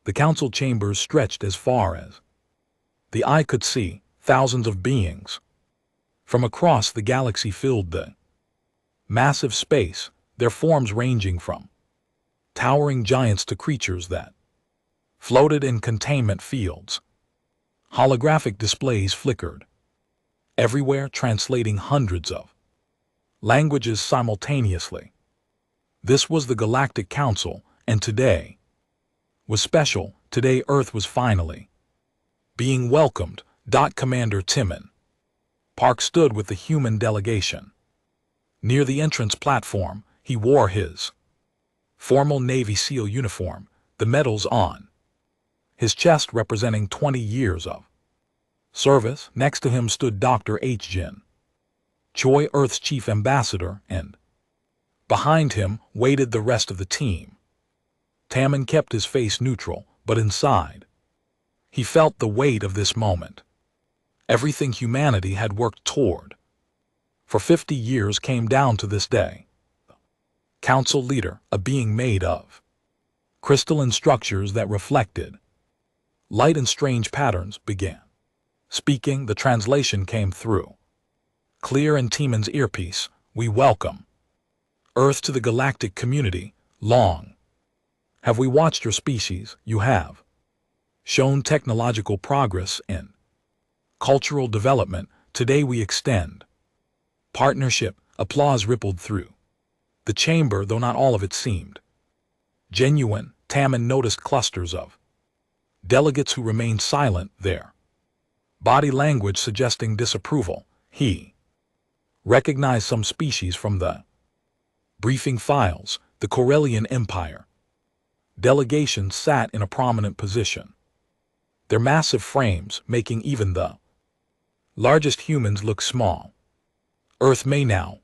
The council chambers stretched as far as the eye could see. Thousands of beings from across the galaxy filled the massive space, their forms ranging from towering giants to creatures that floated in containment fields. Holographic displays flickered everywhere, translating hundreds of languages simultaneously. This was the Galactic Council, and today was special. Today Earth was finally being welcomed. Commander Timon Park stood with the human delegation. Near the entrance platform, he wore his formal Navy SEAL uniform, the medals on his chest representing 20 years of service. Next to him stood Dr. H. Jin Choi, Earth's chief ambassador, and behind him waited the rest of the team. Tamon kept his face neutral, but inside he felt the weight of this moment. Everything humanity had worked toward for 50 years came down to this day. Council leader, a being made of crystalline structures that reflected light and strange patterns, began speaking. The translation came through clear in Timon's earpiece. We welcome Earth to the galactic community. Long have we watched your species. You have shown technological progress and cultural development. Today we extend partnership. Applause rippled through the chamber, though not all of it seemed genuine. Tamon noticed clusters of delegates who remained silent, their body language suggesting disapproval. He recognized some species from the briefing files. The Corellian Empire delegation sat in a prominent position, their massive frames making even the largest humans look small. Earth may now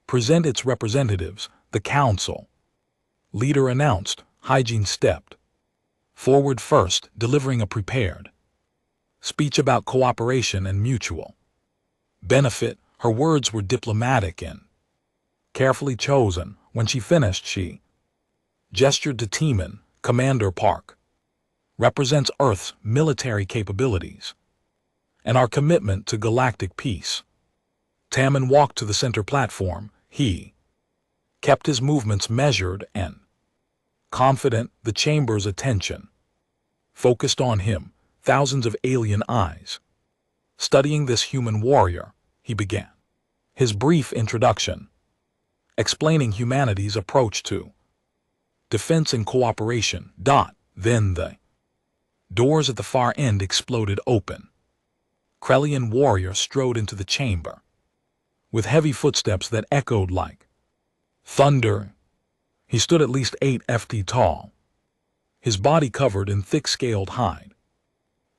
present its representatives, the council leader announced. Hygiene stepped forward first, delivering a prepared speech about cooperation and mutual benefit. Her words were diplomatic and carefully chosen. When she finished, she gestured to Timon. Commander Park represents Earth's military capabilities and our commitment to galactic peace. Tamon walked to the center platform. He kept his movements measured and confident. The chamber's attention focused on him, thousands of alien eyes studying this human warrior. He began his brief introduction, explaining humanity's approach to defense and cooperation. Then the doors at the far end exploded open. Krellian warrior strode into the chamber with heavy footsteps that echoed like thunder. He stood at least 8 feet tall, his body covered in thick scaled hide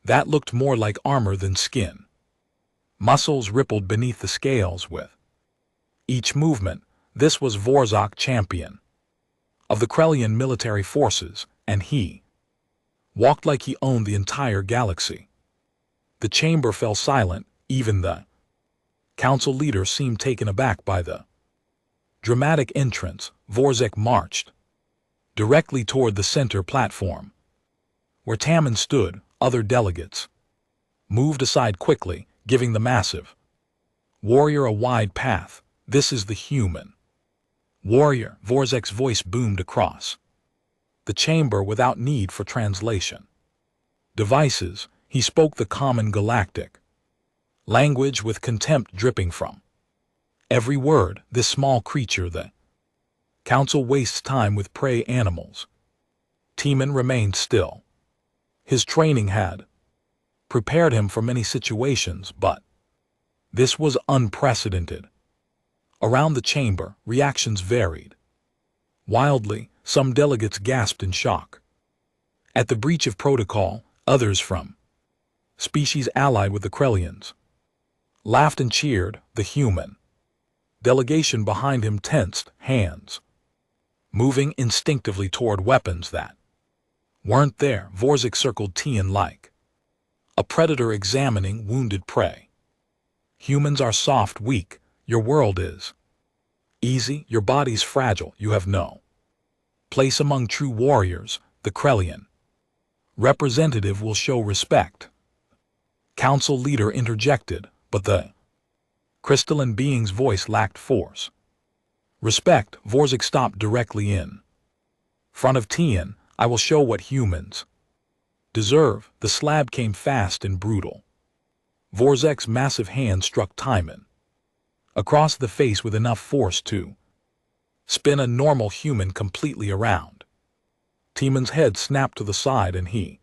that looked more like armor than skin. Muscles rippled beneath the scales with each movement. This was Vorzak, champion of the Krellian military forces, and he walked like he owned the entire galaxy. The chamber fell silent. Even the council leader seemed taken aback by the dramatic entrance. Vorzak marched directly toward the center platform where Tamon stood. Other delegates moved aside quickly, giving the massive warrior a wide path. This is the human warrior. Vorzak's voice boomed across the chamber without need for translation devices. He spoke the common galactic language with contempt dripping from every word. This small creature, the council, wastes time with prey animals. Timon remained still. His training had prepared him for many situations, but this was unprecedented. Around the chamber, reactions varied wildly. Some delegates gasped in shock at the breach of protocol. Others, from species allied with the Krellians, laughed and cheered. The human delegation behind him tensed, hands moving instinctively toward weapons that weren't there. Vorzak circled Tian like a predator examining wounded prey. Humans are soft, weak. Your world is easy. Your body's fragile. You have no place among true warriors. The Krellian Representative will show respect. Council leader interjected, but the crystalline being's voice lacked force. Respect, Vorzak stopped directly in front of Tian. I will show what humans deserve. The slab came fast and brutal. Vorzak's massive hand struck Timon across the face with enough force to spin a normal human completely around. Timon's head snapped to the side and he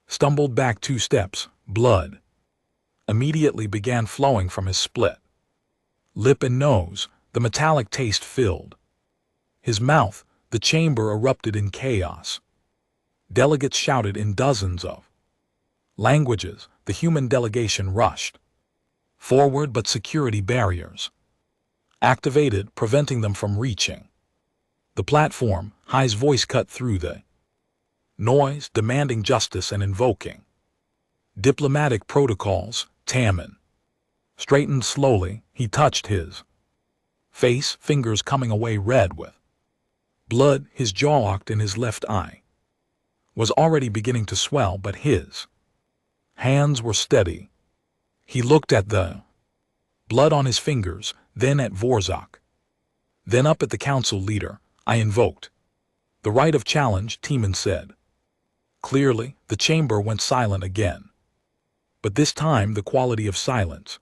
stumbled back 2 steps. Blood immediately began flowing from his split lip and nose. The metallic taste filled his mouth. The chamber erupted in chaos. Delegates shouted in dozens of languages. The human delegation rushed forward, but security barriers activated, preventing them from reaching the platform. Hai's voice cut through the noise, demanding justice and invoking diplomatic protocols. Tamon straightened slowly. He touched his face, fingers coming away red with blood. His jaw locked and his left eye was already beginning to swell, but his hands were steady. He looked at the blood on his fingers, then at Vorzak, then up at the council leader. I invoked the right of challenge, Timon said. Clearly, the chamber went silent again. But this time the quality of silence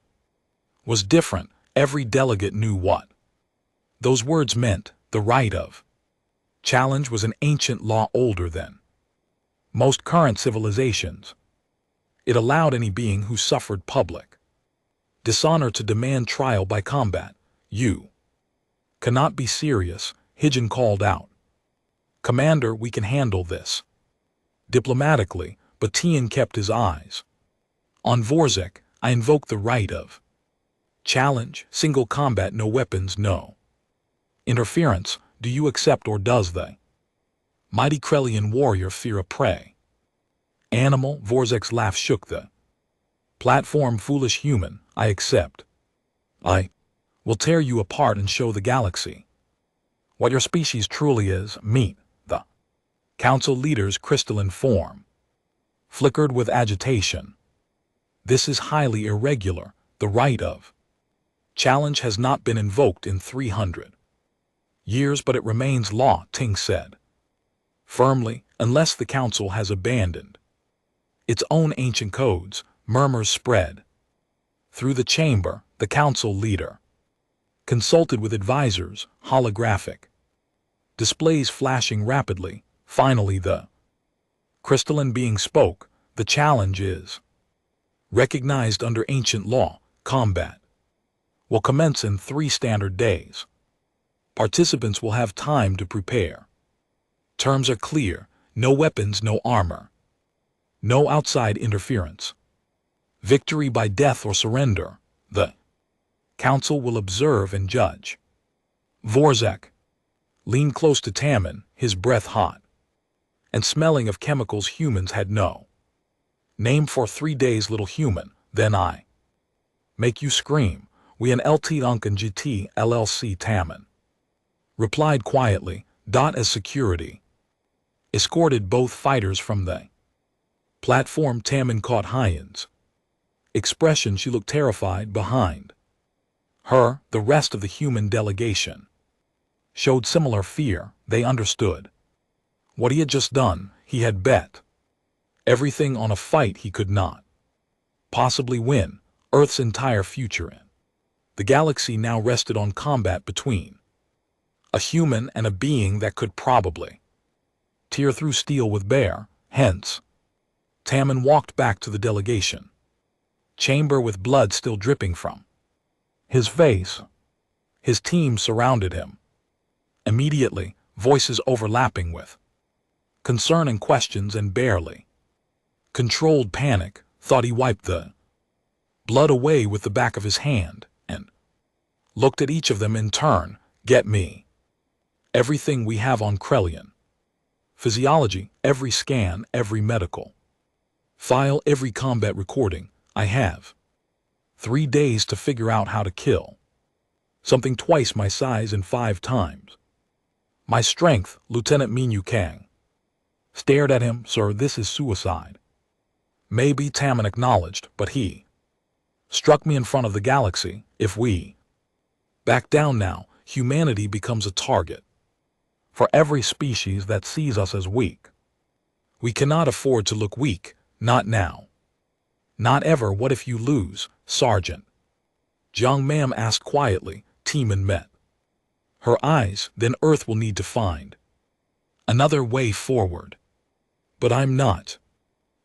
was different. Every delegate knew what those words meant. The right of challenge was an ancient law older than most current civilizations. It allowed any being who suffered public dishonor to demand trial by combat. You cannot be serious, Hijin called out. Commander, we can handle this diplomatically, but Tian kept his eyes on Vorzak. I invoke the right of challenge, single combat, no weapons, no interference. Do you accept, or does the mighty Krellian warrior fear a prey animal? Vorzak's laugh shook the platform. Foolish human, I accept. I will tear you apart and show the galaxy what your species truly is. Meet the council leader's crystalline form flickered with agitation. This is highly irregular. The right of challenge has not been invoked in 300 years, but it remains law, Ting said firmly, unless the council has abandoned its own ancient codes. Murmurs spread through the chamber. The council leader consulted with advisors, holographic displays flashing rapidly. Finally the crystalline being spoke. The challenge is recognized under ancient law. Combat will commence in 3 standard days. Participants will have time to prepare. Terms are clear: no weapons, no armor, no outside interference. Victory by death or surrender. The council will observe and judge. Vorzak leaned close to Tamon, his breath hot and smelling of chemicals humans had no name for. 3 days, little human, then I make you scream. We an LT Uncan GT LLC. Tamon replied quietly. As security escorted both fighters from the platform, Tamon caught Hyan's expression. She looked terrified. Behind her, the rest of the human delegation showed similar fear. They understood what he had just done. He had bet everything on a fight he could not possibly win. Earth's entire future in the galaxy now rested on combat between a human and a being that could probably tear through steel with bare hands. Tamon walked back to the delegation chamber with blood still dripping from his face. His team surrounded him immediately, voices overlapping with concern and questions and barely controlled panic. Thought he wiped the blood away with the back of his hand and looked at each of them in turn. Get me everything we have on Krellian physiology, every scan, every medical file, every combat recording. I have 3 days to figure out how to kill something twice my size and 5 times my strength. Lieutenant Minyu Kang Stared at him, sir, this is suicide. Maybe, Tamman acknowledged, but he struck me in front of the galaxy. If we back down now, humanity becomes a target for every species that sees us as weak. We cannot afford to look weak, not now. Not ever. What if you lose, Sergeant? Jiang Mam asked quietly. Timon met her eyes. Then Earth will need to find another way forward. But I'm not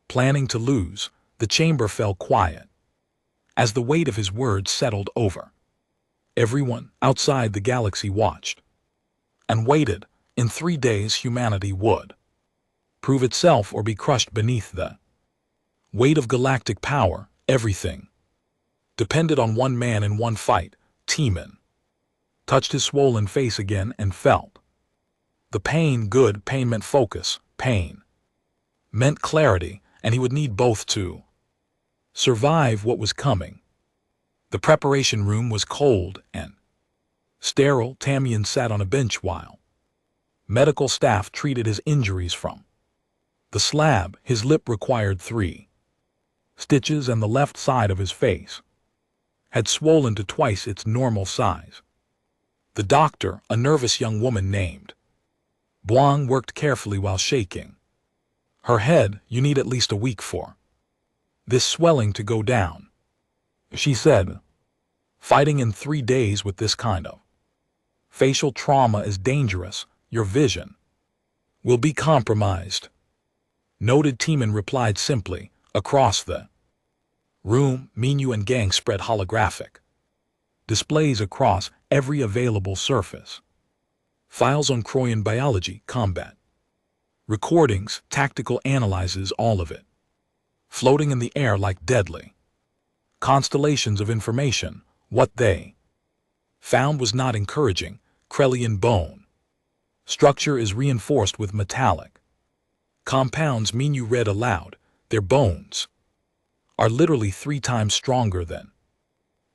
planning to lose. The chamber fell quiet as the weight of his words settled over. Everyone outside the galaxy watched and waited. In 3 days humanity would prove itself or be crushed beneath the weight of galactic power. Everything depended on one man in one fight. Timon touched his swollen face again and felt the pain. Good. Pain meant focus. Pain meant clarity, and he would need both to survive what was coming. The preparation room was cold and sterile. Tamian sat on a bench while medical staff treated his injuries from the slab. His lip required 3 stitches, and the left side of his face had swollen to twice its normal size. The doctor, a nervous young woman named Buang, worked carefully while shaking her head. You need at least a week for this swelling to go down, she said. Fighting in 3 days with this kind of facial trauma is dangerous. Your vision will be compromised. Noted. Timon replied simply. Across the room, Minyu and gang spread holographic displays across every available surface. Files on Kroyan biology, combat recordings, tactical analyses, all of it floating in the air like deadly constellations of information. What they found was not encouraging. Krellian bone structure is reinforced with metallic compounds. Minyu read aloud. Their bones are literally 3 times stronger than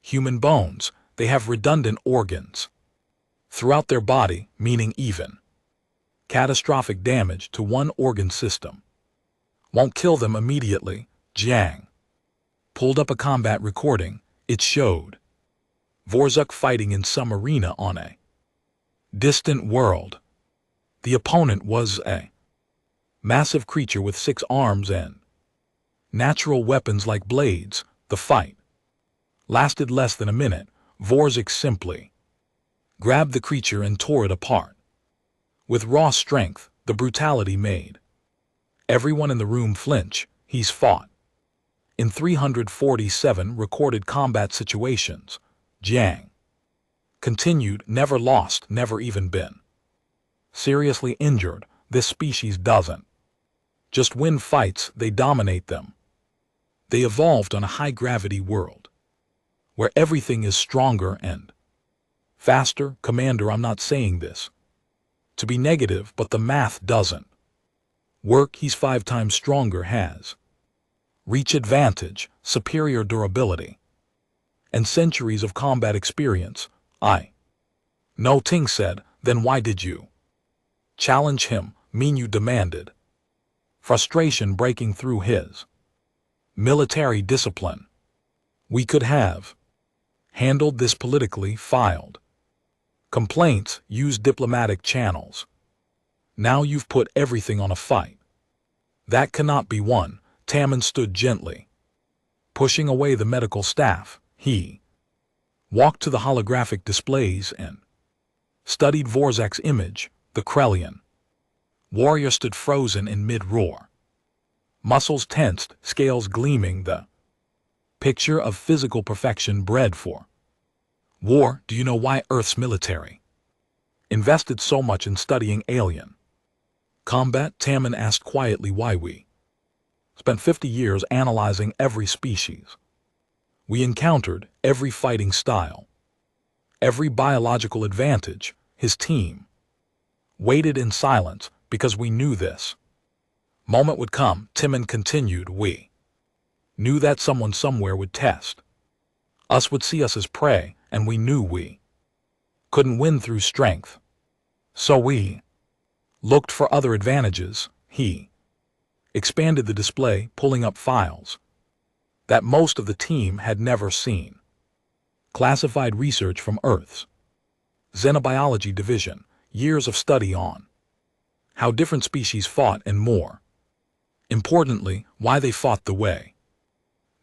human bones. They have redundant organs throughout their body, meaning even catastrophic damage to one organ system won't kill them immediately. Jiang pulled up a combat recording. It showed Vorzuk fighting in some arena on a distant world. The opponent was a massive creature with 6 arms and natural weapons like blades. The fight lasted less than a minute. Vorzuk simply grabbed the creature and tore it apart. With raw strength, the brutality made everyone in the room flinch. He's fought in 347 recorded combat situations. Jiang continued. Never lost, never even been seriously injured. This species doesn't just win fights, they dominate them. They evolved on a high-gravity world where everything is stronger and faster. Commander, I'm not saying this to be negative, but the math doesn't work. He's 5 times stronger, has reach advantage, superior durability, and centuries of combat experience. I know, Ting said. Then why did you challenge him? Minyu demanded, frustration breaking through his military discipline. We could have handled this politically, filed complaints, used diplomatic channels. Now you've put everything on a fight that cannot be won. Tamman stood gently, pushing away the medical staff. He walked to the holographic displays and studied Vorzak's image. The Krellian warrior stood frozen in mid-roar, muscles tensed, scales gleaming, the picture of physical perfection bred for war. Do you know why Earth's military invested so much in studying alien combat? Tamman asked quietly. Why? We spent 50 years analyzing every species. We encountered every fighting style, every biological advantage. His team waited in silence because we knew this moment would come. Timon continued. We knew that someone somewhere would test us, would see us as prey, and we knew we couldn't win through strength. So we looked for other advantages. he expanded the display, pulling up files that most of the team had never seen. Classified research from Earth's Xenobiology Division, years of study on how different species fought and more importantly, why they fought the way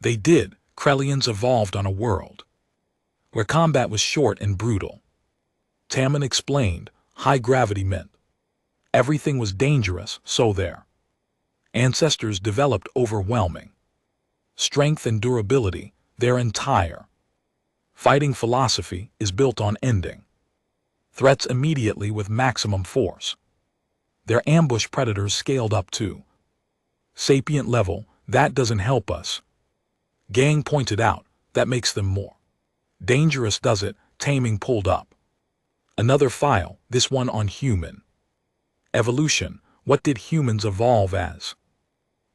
they did. Krellians evolved on a world where combat was short and brutal. Tamman explained, high gravity meant everything was dangerous, so their ancestors developed overwhelming strength and durability. Their entire fighting philosophy is built on ending threats immediately with maximum force. Their ambush predators scaled up to sapient level. That doesn't help us, Gang pointed out. That makes them more dangerous, does it? Taming pulled up another file, this one on human evolution. What did humans evolve as?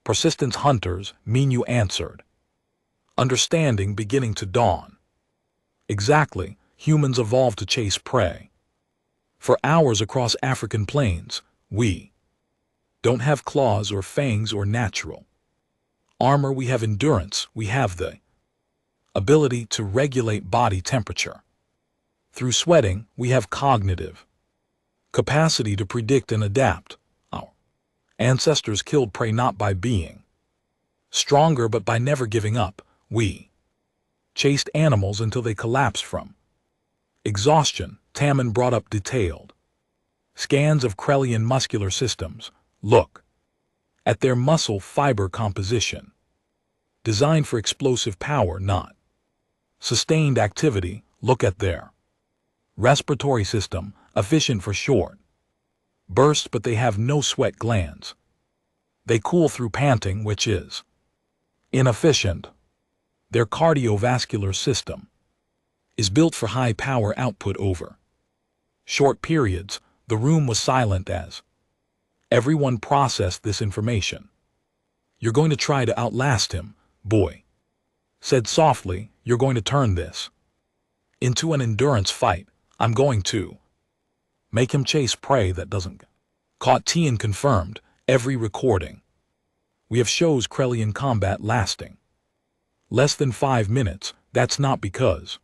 Persistence hunters, Minu answered. Understanding beginning to dawn. Exactly, humans evolved to chase prey. For hours across African plains, we don't have claws or fangs or natural armor. We have endurance. We have the ability to regulate body temperature. Through sweating, we have cognitive capacity to predict and adapt. Our ancestors killed prey not by being stronger but by never giving up. We chased animals until they collapsed from exhaustion. Tamman brought up detailed scans of Krellian muscular systems. Look at their muscle fiber composition. Designed for explosive power, not sustained activity. Look at their respiratory system, efficient for short bursts, but they have no sweat glands. They cool through panting, which is inefficient. Their cardiovascular system is built for high power output over short periods. The room was silent as everyone processed this information. You're going to try to outlast him, boy said softly. You're going to turn this into an endurance fight. I'm going to make him chase prey that doesn't caught. Tian confirmed. Every recording we have shows Krellian combat lasting less than 5 minutes. That's not because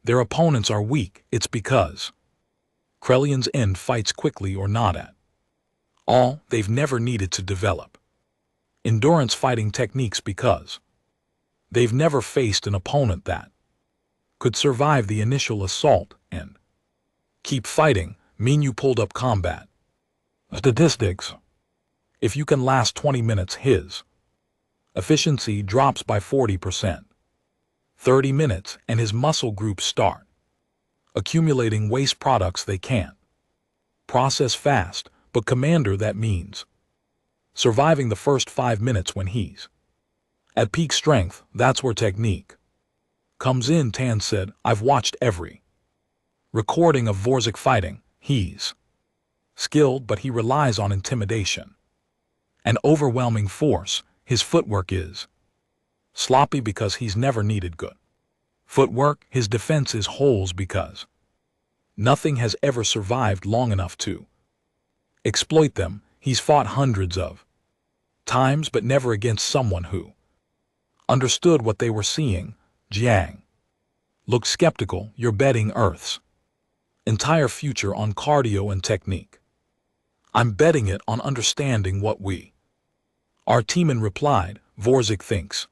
their opponents are weak. It's because Krellians end fights quickly or not at all. They've never needed to develop endurance fighting techniques because they've never faced an opponent that could survive the initial assault and keep fighting. Minu pulled up combat statistics. If you can last 20 minutes, his efficiency drops by 40%. 30 minutes and his muscle groups start accumulating waste products they can't process fast. But commander, that means surviving the first 5 minutes when he's at peak strength. That's where technique comes in, Tan said. I've watched every recording of Vorzik fighting. He's skilled, but he relies on intimidation and overwhelming force. His footwork is sloppy because he's never needed good footwork. His defense is holes because nothing has ever survived long enough to exploit them. He's fought hundreds of times, but never against someone who understood what they were seeing. Jiang looked skeptical. You're betting Earth's entire future on cardio and technique. I'm betting it on understanding what we are. Timan replied. Vorzik thinks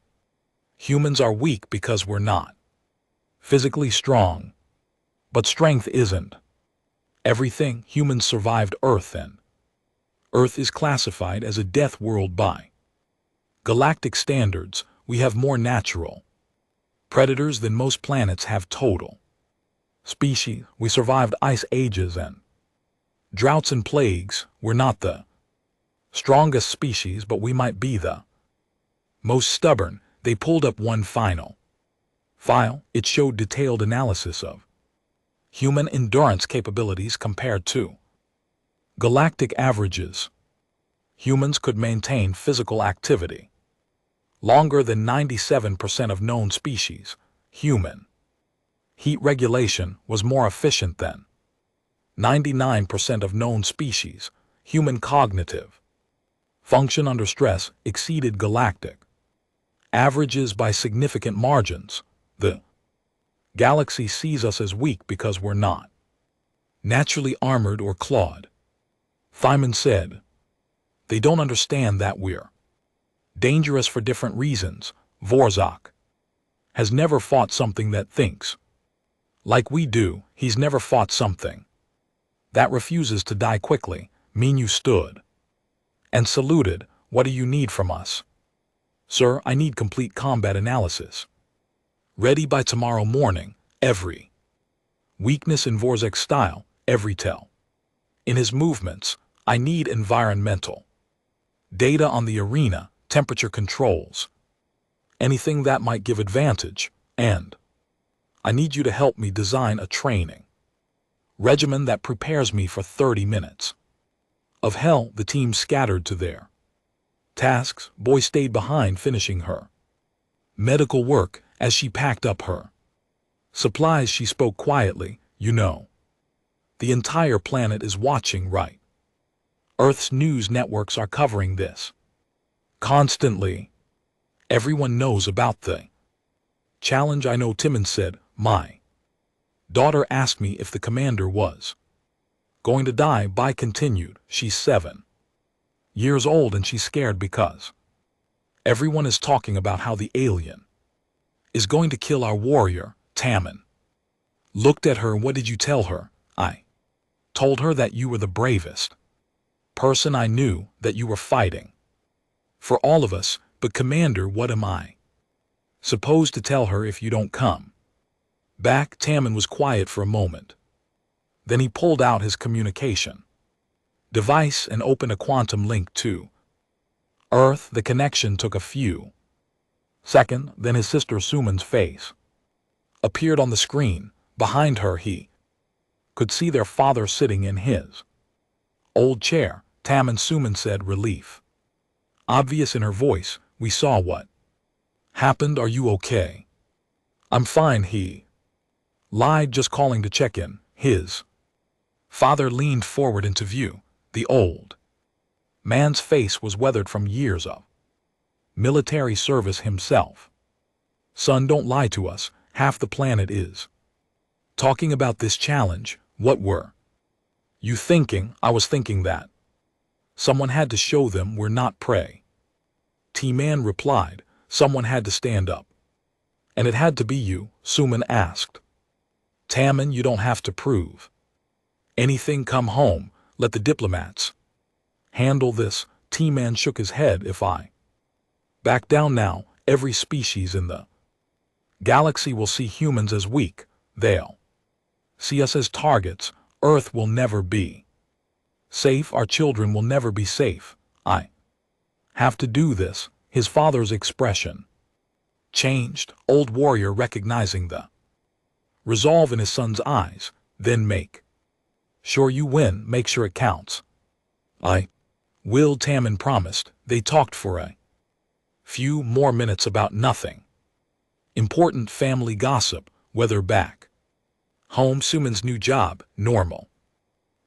humans are weak because we're not physically strong. But strength isn't everything. Humans survived Earth, and Earth is classified as a death world by galactic standards. We have more natural predators than most planets have total species. We survived ice ages and droughts and plagues. We're not the strongest species, but we might be the most stubborn. They pulled up one final file. It showed detailed analysis of human endurance capabilities compared to galactic averages. Humans could maintain physical activity longer than 97% of known species. Human heat regulation was more efficient than 99% of known species. Human cognitive Function under stress exceeded Galactic. Averages by significant margins. The galaxy sees us as weak because we're not naturally armored or clawed. Thyman said, they don't understand that we're dangerous for different reasons. Vorzak has never fought something that thinks like we do. He's never fought something that refuses to die quickly. Minu stood and saluted. What do you need from us? Sir, I need complete combat analysis. Ready by tomorrow morning. Every weakness in Vorzak's style, every tell in his movements. I need environmental data on the arena, temperature controls, anything that might give advantage, and I need you to help me design a training regimen that prepares me for 30 minutes of hell. The team scattered to their tasks. Boy stayed behind finishing her medical work. As she packed up her supplies, she spoke quietly. You know, the entire planet is watching, right? Earth's news networks are covering this constantly. Everyone knows about the challenge. I know, Timon said. My daughter asked me if the commander was going to die. Bai continued. She's 7 years old and she's scared because everyone is talking about how the alien is going to kill our warrior. Tammin looked at her. What did you tell her? I told her that you were the bravest person I knew, that you were fighting for all of us. But Commander, what am I supposed to tell her if you don't come back? Tammin was quiet for a moment. Then he pulled out his communication device and opened a quantum link to Earth. The connection took a few seconds, then his sister Suman's face appeared on the screen. Behind her he could see their father sitting in his old chair. Tammin, Suman said, relief obvious in her voice. We saw what happened. Are you okay? I'm fine, he lied, just calling to check in. His father leaned forward into view. The old man's face was weathered from years of military service himself. Son, don't lie to us. Half the planet is talking about this challenge. What were you thinking? I was thinking that someone had to show them we're not prey. T-Man replied. Someone had to stand up. And it had to be you, Suman asked. Tammin, you don't have to prove anything. Come home. Let the diplomats handle this. T-Man shook his head. If I back down now, every species in the galaxy will see humans as weak. They'll see us as targets. Earth will never be safe. Our children will never be safe. I have to do this. His father's expression changed. Old warrior recognizing the resolve in his son's eyes. Then make sure you win. Make sure it counts. I will, Tammin promised. They talked for a few more minutes about nothing important. Family gossip, weather back home, Suman's new job, normal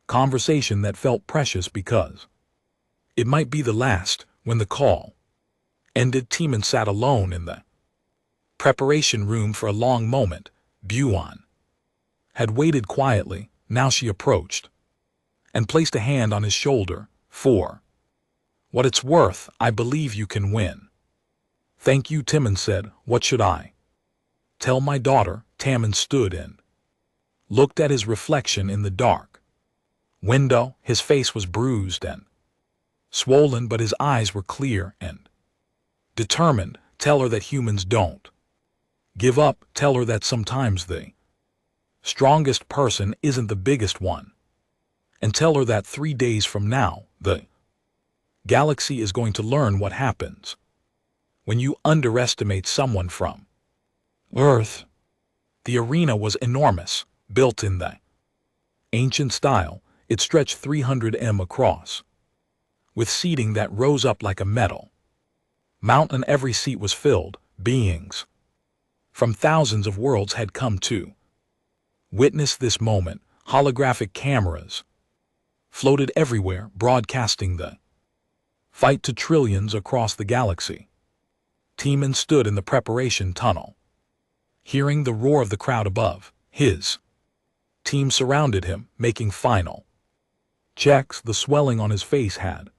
conversation that felt precious because it might be the last. When the call ended, Timon sat alone in the preparation room for a long moment. Buon had waited quietly. Now she approached and placed a hand on his shoulder. For what it's worth, I believe you can win. Thank you, Timon said. What should I tell my daughter? Tammin stood and looked at his reflection in the dark window. His face was bruised and swollen, but his eyes were clear and determined. Tell her that humans don't give up. Tell her that sometimes the strongest person isn't the biggest one. And tell her that 3 days from now, the galaxy is going to learn what happens when you underestimate someone from Earth. The arena was enormous, built in the ancient style. It stretched 300 m across, with seating that rose up like a metal mountain. Every seat was filled. Beings from thousands of worlds had come to witness this moment. Holographic cameras floated everywhere, broadcasting the Fight to trillions across the galaxy. Teeman stood in the preparation tunnel. Hearing the roar of the crowd above, his team surrounded him, making final checks. The swelling on his face had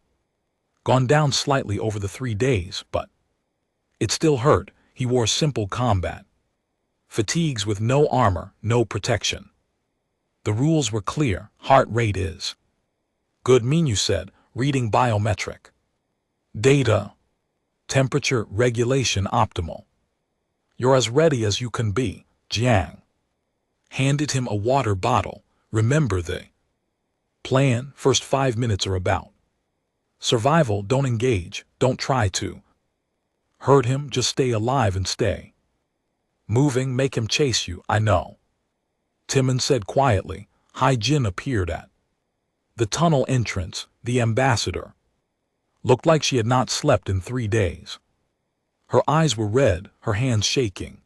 gone down slightly over the 3 days, but it still hurt. He wore simple combat fatigues with no armor, no protection. The rules were clear. Heart rate is good. Menu said, reading biometric data. Temperature regulation optimal. You're as ready as you can be. Jiang handed him a water bottle. Remember the plan. First 5 minutes are about survival. Don't engage. Don't try to hurt him. Just stay alive and stay moving. Make him chase you. I know. Timon said quietly. Hai Jin appeared at the tunnel entrance. The ambassador looked like she had not slept in 3 days. Her eyes were red, her hands shaking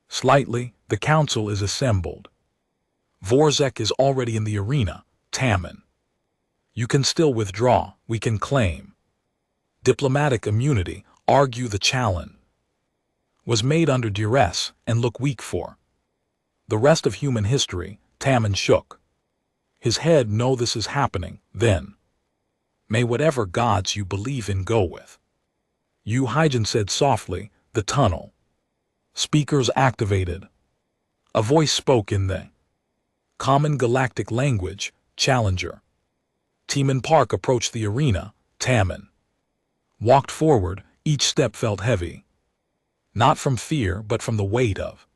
slightly. The council is assembled. Vorzek is already in the arena. Tamon, you can still withdraw. We can claim diplomatic immunity. Argue the challenge was made under duress and look weak for the rest of human history. Tamon shook his head. No, this is happening. Then may whatever gods you believe in go with you, Hyjin said softly. The tunnel speakers activated. A voice spoke in the common galactic language. Challenger Teeman Park approached the arena. Tamon walked forward. Each step felt heavy, not from fear but from the weight of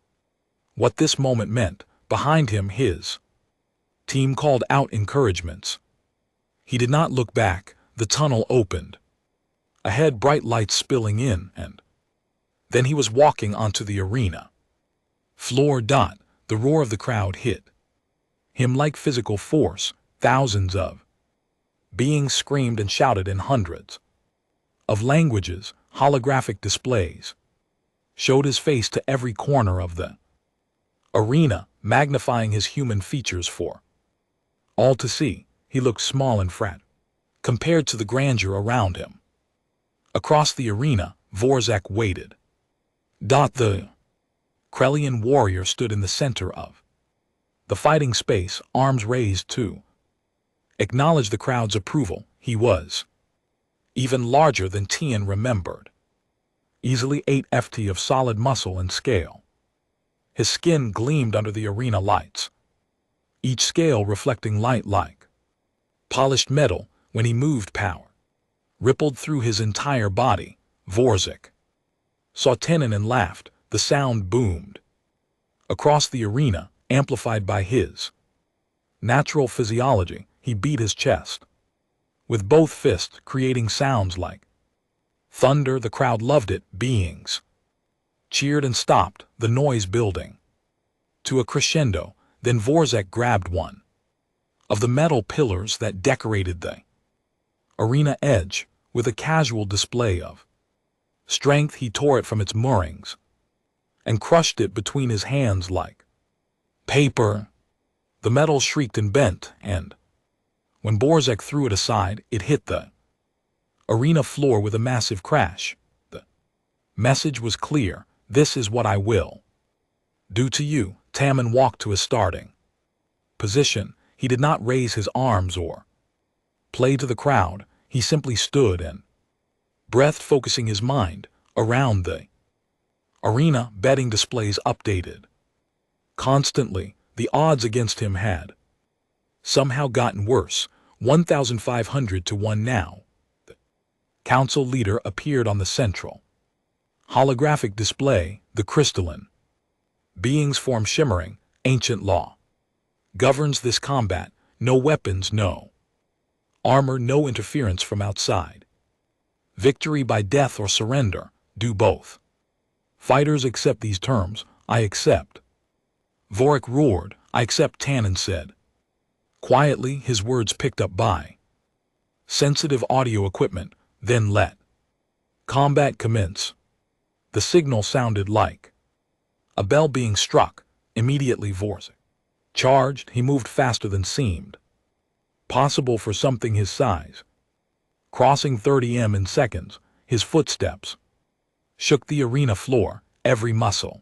what this moment meant. Behind him, his team called out encouragements. He did not look back. The tunnel opened. Ahead, bright lights spilling in, and then he was walking onto the arena floor. The roar of the crowd hit him like physical force. Thousands of beings screamed and shouted in hundreds of languages. Holographic displays showed his face to every corner of the arena, magnifying his human features for all to see. He looked small and fat compared to the grandeur around him. Across the arena, Vorzak waited. The Krellian warrior stood in the center of the fighting space, arms raised to acknowledge the crowd's approval. He was even larger than Tian remembered. Easily 8 ft of solid muscle and scale. His skin gleamed under the arena lights, each scale reflecting light like polished metal. When he moved, power rippled through his entire body. Vorzak saw Tenon and laughed. The sound boomed across the arena, amplified by his natural physiology. He beat his chest with both fists, creating sounds like thunder. The crowd loved it. Beings cheered and stopped, the noise building to a crescendo. Then Vorzak grabbed one of the metal pillars that decorated the arena edge. With a casual display of strength, he tore it from its moorings and crushed it between his hands like paper. The metal shrieked and bent, and when Vorzak threw it aside, it hit the arena floor with a massive crash. The message was clear. This is what I will do to you. Tamon walked to his starting position. He did not raise his arms or play to the crowd. He simply stood and breathed, focusing his mind. Around the arena, betting displays updated constantly. The odds against him had somehow gotten worse. 1,500 to 1 now. The council leader appeared on the central holographic display. The crystalline beings form shimmering. Ancient law governs this combat. No weapons, no armor, no interference from outside. Victory by death or surrender. Do both. Fighters accept these terms. I accept. Vorik roared. I accept, Tannen said. Quietly, his words picked up by sensitive audio equipment. Then let combat commence. The signal sounded like a bell being struck. Immediately Vorzak charged. He moved faster than seemed possible for something his size. Crossing 30 in seconds, his footsteps shook the arena floor, every muscle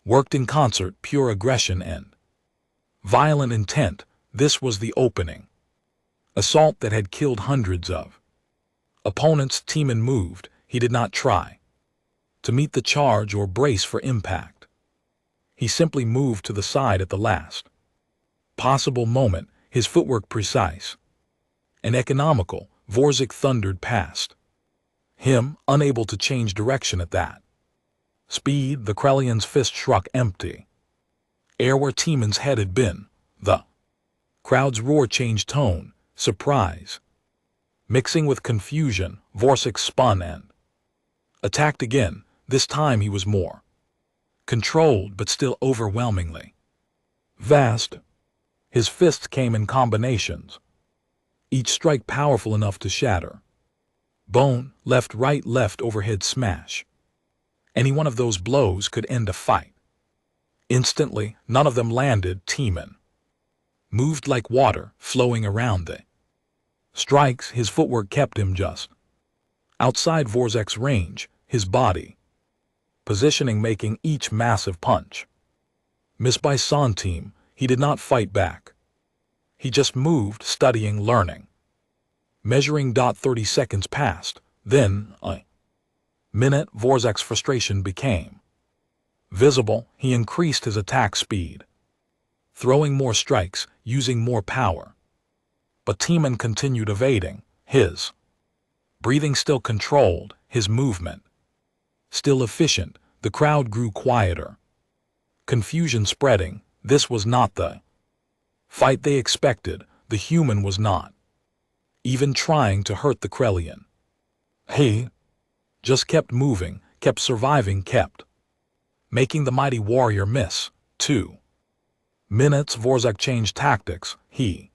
worked in concert, pure aggression and violent intent. This was the opening assault that had killed hundreds of opponents. Teeman moved. He did not try to meet the charge or brace for impact. He simply moved to the side at the last possible moment, his footwork precise and economical. Dvorak thundered past him, unable to change direction at that speed. The Krellian's fist struck empty air where Teeman's head had been. The crowd's roar changed tone, surprise mixing with confusion. Dvorak spun and attacked again. This time he was more controlled, but still overwhelmingly vast. His fists came in combinations, each strike powerful enough to shatter bone. Left, right, left, overhead smash. Any one of those blows could end a fight. Instantly, none of them landed. Teeman moved like water flowing around the strikes. His footwork kept him just outside Dvorak's range, his body positioning making each massive punch miss by centime. He did not fight back. He just moved, studying, learning, measuring. 30 seconds passed. Then a minute. Dvorak's frustration became visible. He increased his attack speed, throwing more strikes, using more power. But Teeman continued evading, his breathing still controlled, his movement still efficient. The crowd grew quieter, confusion spreading. This was not the fight they expected. The human was not even trying to hurt the Krellian. He just kept moving, kept surviving, kept making the mighty warrior miss. 2 minutes. Dvorak changed tactics. He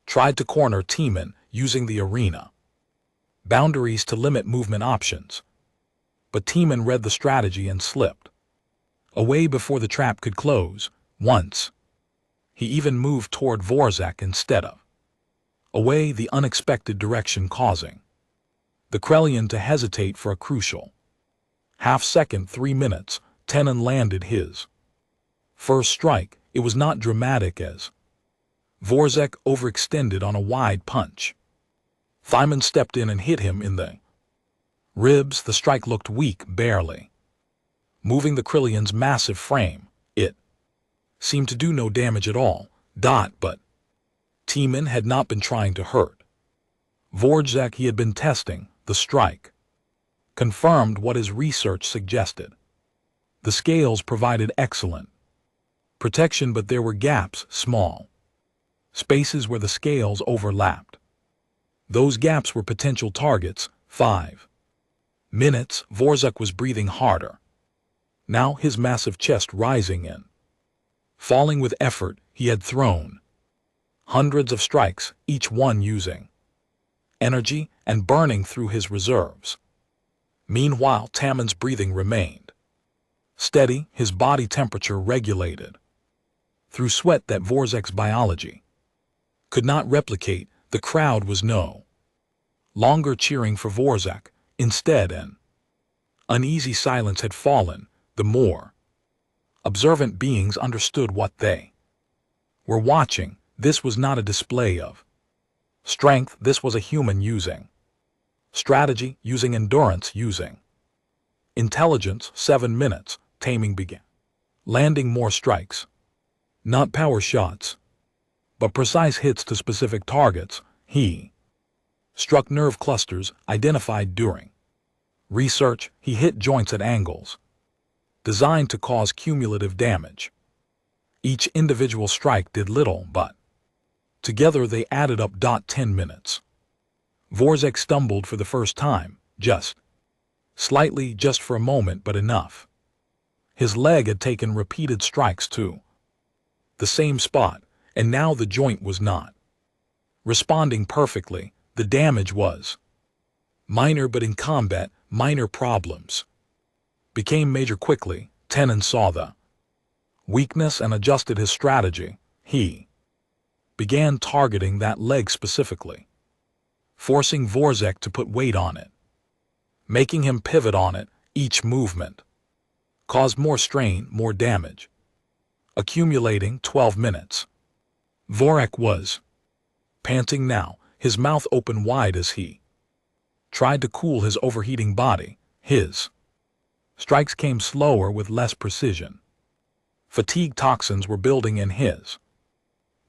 tried to corner Teeman, using the arena boundaries to limit movement options. But Teeman read the strategy and slipped away before the trap could close. Once he even moved toward Dvorak instead of away, the unexpected direction causing the Krellian to hesitate for a crucial half-second. 3 minutes, 10 and landed his first strike. It was not dramatic as Dvorak overextended on a wide punch. Teeman stepped in and hit him in the ribs. The strike looked weak, barely moving the Krellian's massive frame. It seemed to do no damage at all. But Teeman had not been trying to hurt Dvorak. He had been testing. The strike confirmed what his research suggested. The scales provided excellent protection, but there were gaps, small spaces where the scales overlapped. Those gaps were potential targets. 5 minutes. Dvorak was breathing harder now, his massive chest rising and falling with effort. He had thrown hundreds of strikes, each one using energy and burning through his reserves. Meanwhile, Teeman's breathing remained steady, his body temperature regulated through sweat that Dvorak's biology could not replicate. The crowd was no longer cheering for Dvorak. Instead, an uneasy silence had fallen. The more observant beings understood what they were watching. This was not a display of strength. This was a human using strategy, using endurance, using intelligence. 7 minutes. Taming began, landing more strikes. Not power shots, but precise hits to specific targets. He struck nerve clusters identified during research. He hit joints at angles designed to cause cumulative damage. Each individual strike did little, but together they added up. 10 minutes. Dvorak stumbled for the first time, just slightly, just for a moment, but enough. His leg had taken repeated strikes to the same spot, and now the joint was not responding perfectly. The damage was minor, but in combat, minor problems became major quickly. Tenon saw the weakness and adjusted his strategy. He began targeting that leg specifically. forcing Vorzek to put weight on it, making him pivot on it. Each movement caused more strain, more damage, accumulating 12 minutes. Vorzek was panting now, his mouth open wide as he tried to cool his overheating body. His strikes came slower with less precision. Fatigue toxins were building in his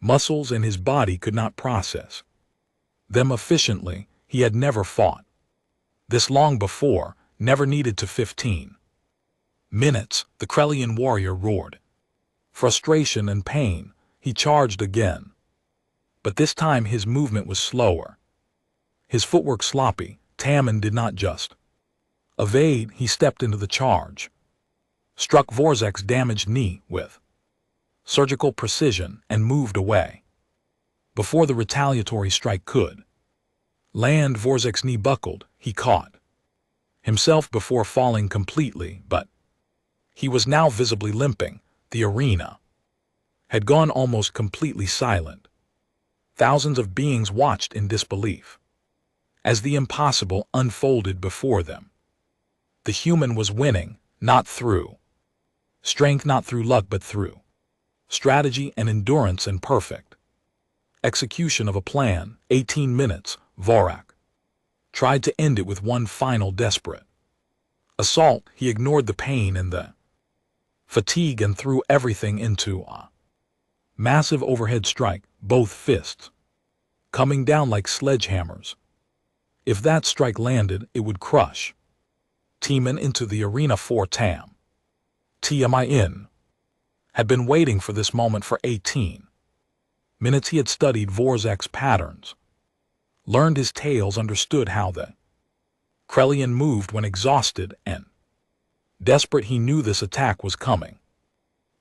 muscles and his body could not process them efficiently. He had never fought this long before, never needed to. 15 minutes, the Krellian warrior roared. Frustration and pain, he charged again. But this time his movement was slower, his footwork sloppy. Tammin did not just evade, he stepped into the charge, struck Vorzek's damaged knee with surgical precision and moved away. Before the retaliatory strike could land, Vorzek's knee buckled. He caught himself before falling completely, but he was now visibly limping. The arena had gone almost completely silent. Thousands of beings watched in disbelief as the impossible unfolded before them. The human was winning, not through strength, not through luck, but through strategy and endurance and perfect execution of a plan. 18 minutes, Vorzek tried to end it with one final desperate assault. He ignored the pain and the fatigue and threw everything into a massive overhead strike, both fists coming down like sledgehammers. If that strike landed, it would crush Tammin into the arena. For Tammin had been waiting for this moment for 18 minutes. He had studied Vorzek's patterns, learned his tales, understood how the Krellian moved when exhausted and desperate. He knew this attack was coming.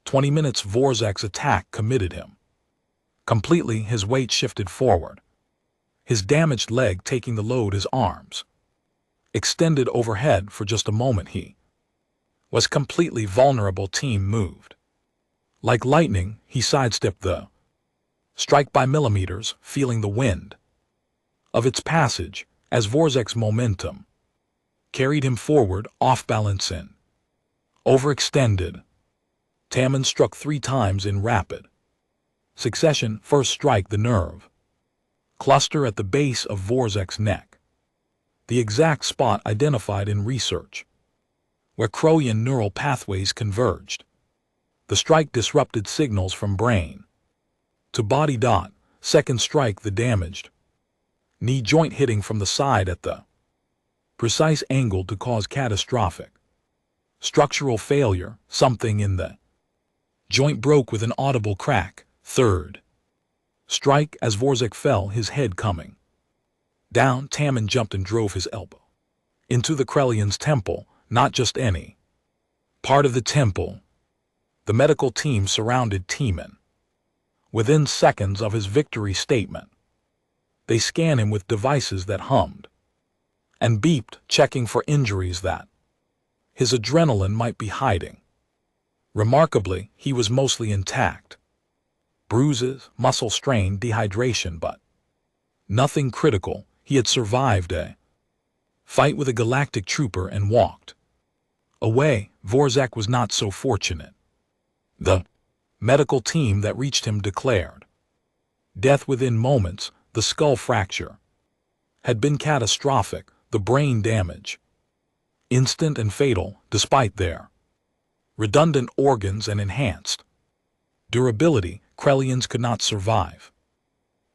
20 minutes, Vorzek's attack committed him completely. His weight shifted forward, his damaged leg taking the load, his arms extended overhead. For just a moment he was completely vulnerable. Team moved like lightning. He sidestepped the strike by millimeters, feeling the wind of its passage as Vorzek's momentum carried him forward, off balance and overextended. Tammin struck 3 times in rapid succession. First strike, the nerve cluster at the base of Vorzek's neck, the exact spot identified in research where Krellian neural pathways converged. The strike disrupted signals from brain to body. Second strike, the damaged knee joint, hitting from the side at the precise angle to cause catastrophic structural failure. Something in the joint broke with an audible crack. Third strike, as Vorzek fell, his head coming down, Tammin jumped and drove his elbow into the Krellian's temple. Not just any part of the temple. The medical team surrounded Tammin within seconds of his victory statement. They scanned him with devices that hummed and beeped, checking for injuries that his adrenaline might be hiding. Remarkably, he was mostly intact. Bruises, muscle strain, dehydration, but nothing critical. He had survived a fight with a galactic trooper and walked away. Vorzek was not so fortunate. The medical team that reached him declared death within moments. The skull fracture had been catastrophic, the brain damage instant and fatal. Despite their redundant organs and enhanced durability, Krellians could not survive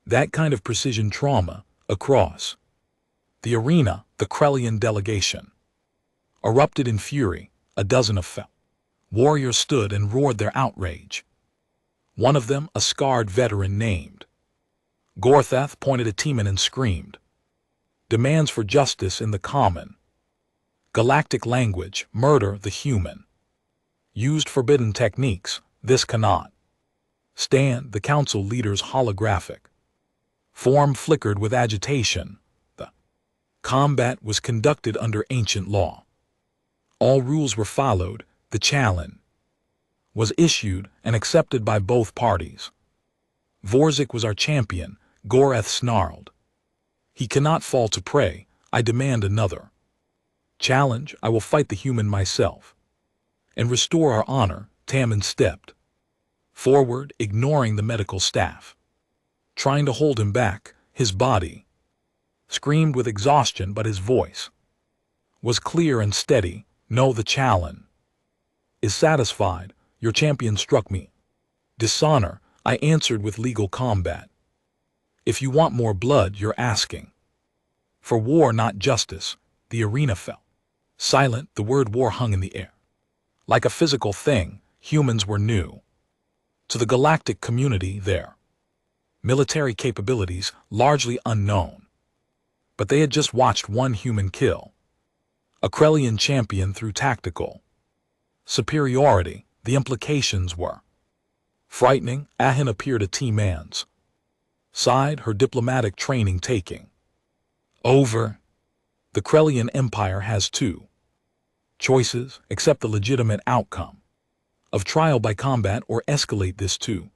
that kind of precision trauma. Across the arena, the Krellian delegation erupted in fury. A dozen of fellow warriors stood and roared their outrage. One of them, a scarred veteran named Gortheth, pointed at Tammin and screamed demands for justice in the common galactic language. Murder the human. Used forbidden techniques. This cannot stand. The council leader's holographic form flickered with agitation. The combat was conducted under ancient law. All rules were followed. The challenge was issued and accepted by both parties. Vorzek was our champion, Goreth snarled. He cannot fall to prey. I demand another challenge. I will fight the human myself and restore our honor. Tammin stepped forward, ignoring the medical staff, trying to hold him back. His body screamed with exhaustion, but his voice was clear and steady. No, the challenge is satisfied. Your champion struck me. Dishonor, I answered with legal combat. If you want more blood, you're asking for war, not justice. The arena fell silent. The word war hung in the air. Like a physical thing, humans were new to the galactic community, their military capabilities largely unknown. But they had just watched one human kill a Krellian champion through tactical superiority. The implications were frightening. Ahin appeared at T-Man's side, her diplomatic training taking over. The Krellian Empire has two choices: accept the legitimate outcome of trial by combat or escalate this to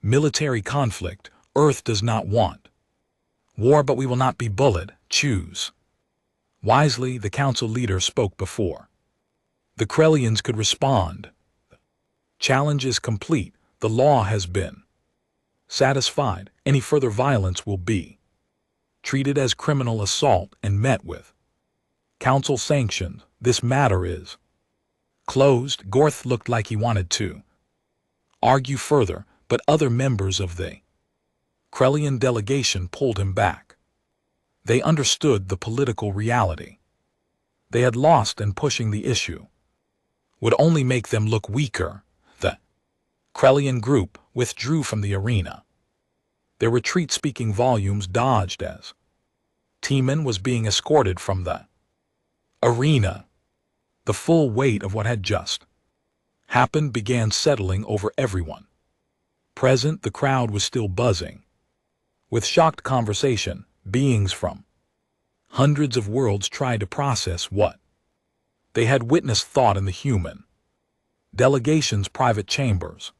military conflict. Earth does not want war, but we will not be bullied. Choose wisely. The council leader spoke before the Krellians could respond. Challenge is complete. The law has been satisfied. Any further violence will be treated as criminal assault and met with council sanctions. This matter is closed. Gorth looked like he wanted to argue further, but other members of the Krellian delegation pulled him back. They understood the political reality. They had lost, and pushing the issue would only make them look weaker. The Krellian group withdrew from the arena, their retreat speaking volumes. Dodged as T-Man was being escorted from the arena. The full weight of what had just happened began settling over everyone present. The crowd was still buzzing with shocked conversation. Beings from hundreds of worlds tried to process what they had witnessed. Thought in the human delegation's private chambers.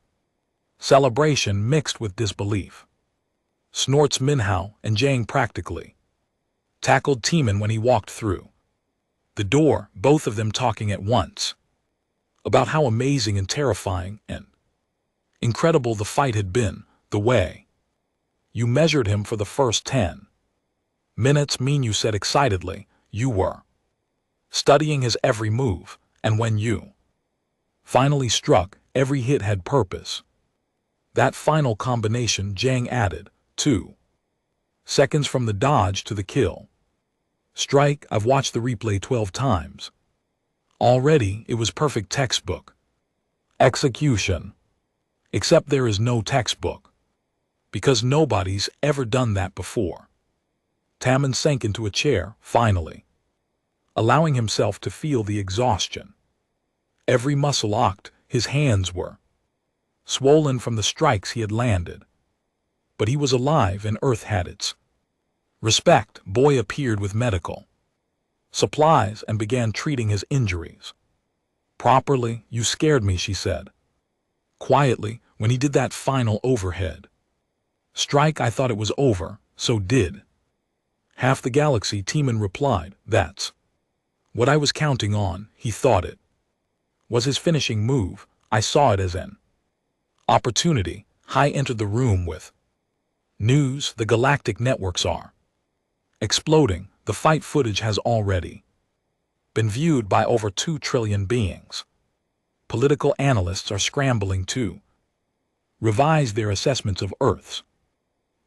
Celebration mixed with disbelief. Snorts Minhao and Jang practically tackled T-Man when he walked through the door, both of them talking at once about how amazing and terrifying and incredible the fight had been. The way you measured him for the first 10 minutes, you said excitedly. You were studying his every move, and when you finally struck, every hit had purpose. That final combination, Jang added, 2 seconds from the dodge to the kill strike. I've watched the replay 12 times already. It was perfect textbook execution. Except there is no textbook, because nobody's ever done that before. Tammin sank into a chair, finally allowing himself to feel the exhaustion. Every muscle locked. His hands were swollen from the strikes he had landed. But he was alive, and Earth had its respect. Boy appeared with medical supplies and began treating his injuries properly. You scared me, she said quietly, when he did that final overhead strike. I thought it was over. So did half the galaxy. T-Man replied. That's what I was counting on. He thought it was his finishing move. I saw it as an opportunity. Hai entered the room with news. The galactic networks are exploding. The fight footage has already been viewed by over 2 trillion beings. Political analysts are scrambling to revise their assessments of Earth's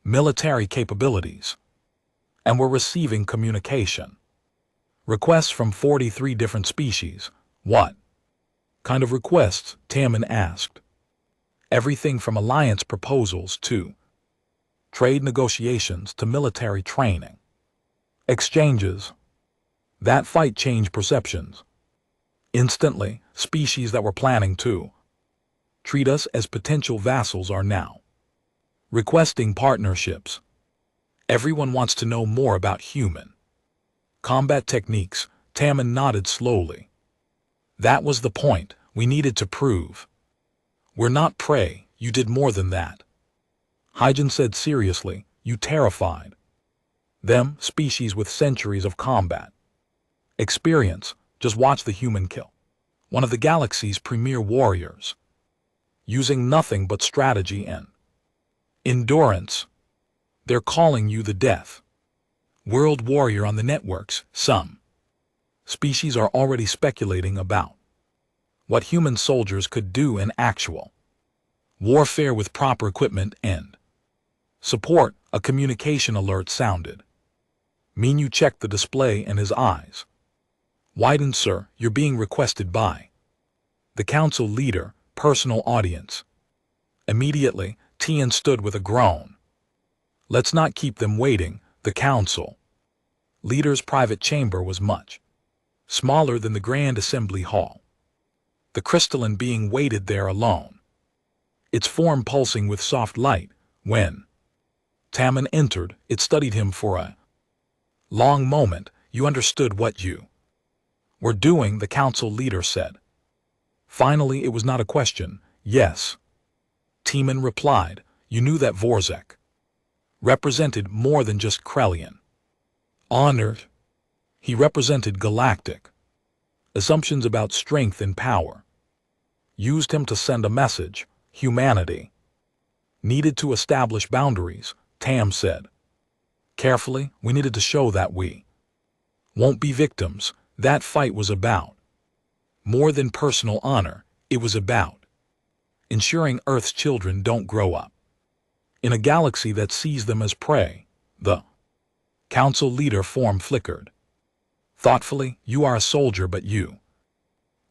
military capabilities, and we're receiving communication requests from 43 different species. What kind of requests? Tammin asked. Everything from alliance proposals to trade negotiations to military training exchanges. That fight changed perceptions instantly. Species that were planning to treat us as potential vassals are now requesting partnerships. Everyone wants to know more about human combat techniques. Tammin nodded slowly. That was the point. We needed to prove we're not prey. You did more than that, Hyjin said seriously. You terrified Them, species with centuries of combat experience, just watch the human kill one of the galaxy's premier warriors, using nothing but strategy and endurance. They're calling you the death world warrior on the networks. Some species are already speculating about what human soldiers could do in actual warfare with proper equipment and support. A communication alert sounded. Minu checked the display and his eyes widened. Sir, you're being requested by the council leader, personal audience. Immediately, Tian stood with a groan. Let's not keep them waiting. The council leader's private chamber was much smaller than the Grand Assembly Hall. The crystalline being waited there alone, its form pulsing with soft light. When Tamon entered, it studied him for a long moment. You understood what you were doing, the council leader said. Finally, it was not a question. Yes, Timon replied. You knew that Vorzek represented more than just Krellian honor. He represented galactic assumptions about strength and power. Used him to send a message. Humanity needed to establish boundaries, Tam said. Carefully, we needed to show that we won't be victims. That fight was about more than personal honor. It was about ensuring Earth's children don't grow up in a galaxy that sees them as prey. The council leader form flickered. Thoughtfully, you are a soldier, but you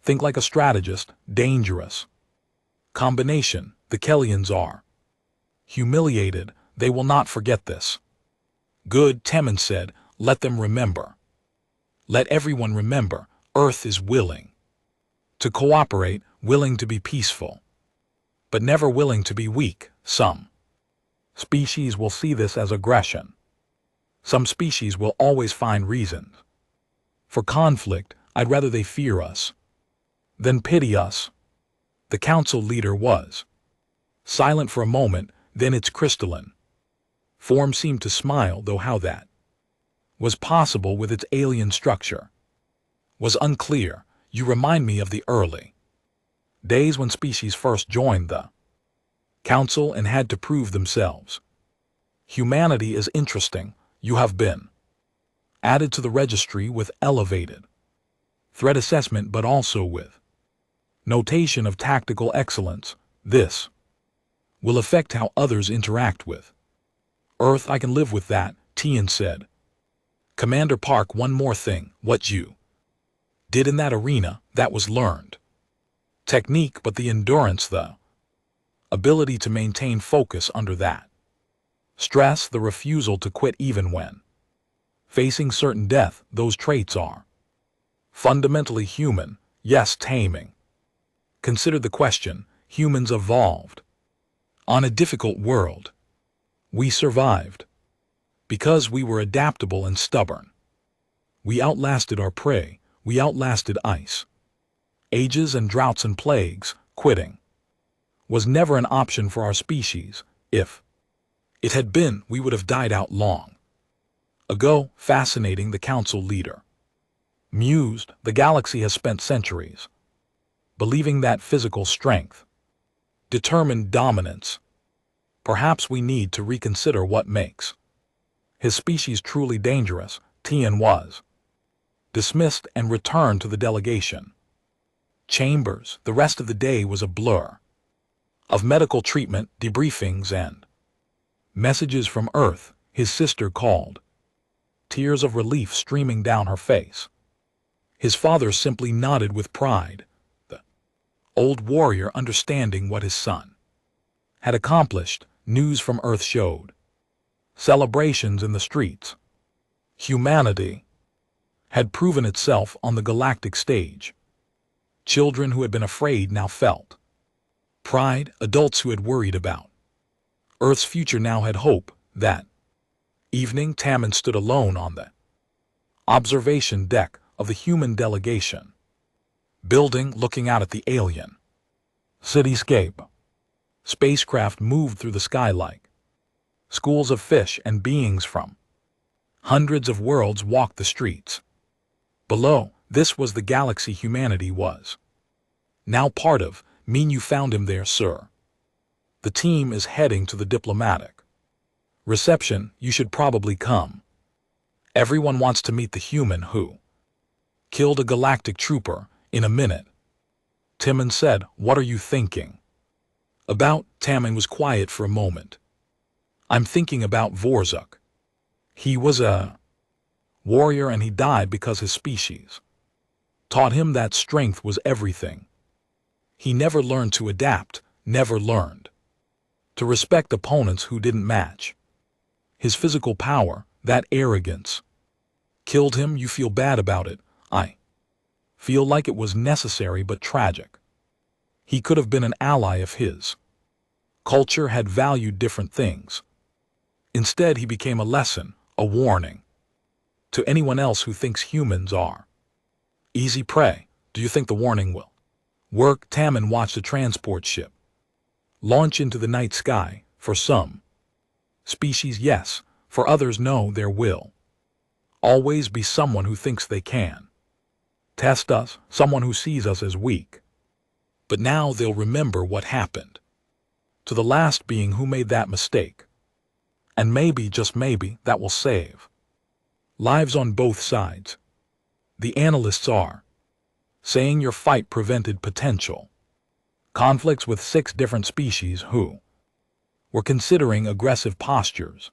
think like a strategist. Dangerous combination. The Kellians are humiliated. They will not forget this. Good, Temmin said. Let them remember. Let everyone remember. Earth is willing to cooperate, willing to be peaceful, but never willing to be weak. Some species will see this as aggression. Some species will always find reasons for conflict. I'd rather they fear us than pity us. The council leader was silent for a moment, then its crystalline form seemed to smile, though how that was possible with its alien structure was unclear. You remind me of the early days when species first joined the council and had to prove themselves. Humanity is interesting. You have been added to the registry with elevated threat assessment, but also with notation of tactical excellence. This will affect how others interact with Earth. I can live with that, Tian said. Commander Park, one more thing. What you did in that arena, that was learned technique, but the endurance, the ability to maintain focus under that stress, the refusal to quit even when facing certain death, those traits are fundamentally human. Yes, taming. Consider the question. Humans evolved on a difficult world. We survived because we were adaptable and stubborn. We outlasted our prey. We outlasted ice ages and droughts and plagues. Quitting was never an option for our species. If it had been, we would have died out long ago. Fascinating, the council leader mused. The galaxy has spent centuries believing that physical strength determined dominance. Perhaps we need to reconsider what makes his species truly dangerous. Tian was dismissed and returned to the delegation chambers. The rest of the day was a blur of medical treatment, debriefings, and messages from Earth. His sister called, tears of relief streaming down her face. His father simply nodded with pride, the old warrior understanding what his son had accomplished. News from Earth showed celebrations in the streets. Humanity had proven itself on the galactic stage. Children who had been afraid now felt pride. Adults who had worried about Earth's future now had hope. That evening, Tamon stood alone on the observation deck of the human delegation building, looking out at the alien cityscape. Spacecraft moved through the sky like schools of fish and beings from Hundreds of worlds walked the streets. Below, this was the galaxy humanity was now part of. Mean you found him there, sir. The team is heading to the diplomatic reception. You should probably come. Everyone wants to meet the human who killed a galactic trooper in a minute. Timon said, "What are you thinking about?" Tamon was quiet for a moment. "I'm thinking about Vorzuk. He was a warrior and he died because his species taught him that strength was everything. He never learned to adapt, never learned to respect opponents who didn't match his physical power. That arrogance killed him. You feel bad about it." "I feel like it was necessary but tragic. He could have been an ally if his culture had valued different things. Instead, he became a lesson, a warning to anyone else who thinks humans are easy prey." "Do you think the warning will work?" Tamon watched a transport ship launch into the night sky. "For some species, yes. For others, no. There will always be someone who thinks they can test us, someone who sees us as weak. But now they'll remember what happened to the last being who made that mistake. And maybe, just maybe, that will save lives on both sides. The analysts are saying your fight prevented potential conflicts with 6 different species who were considering aggressive postures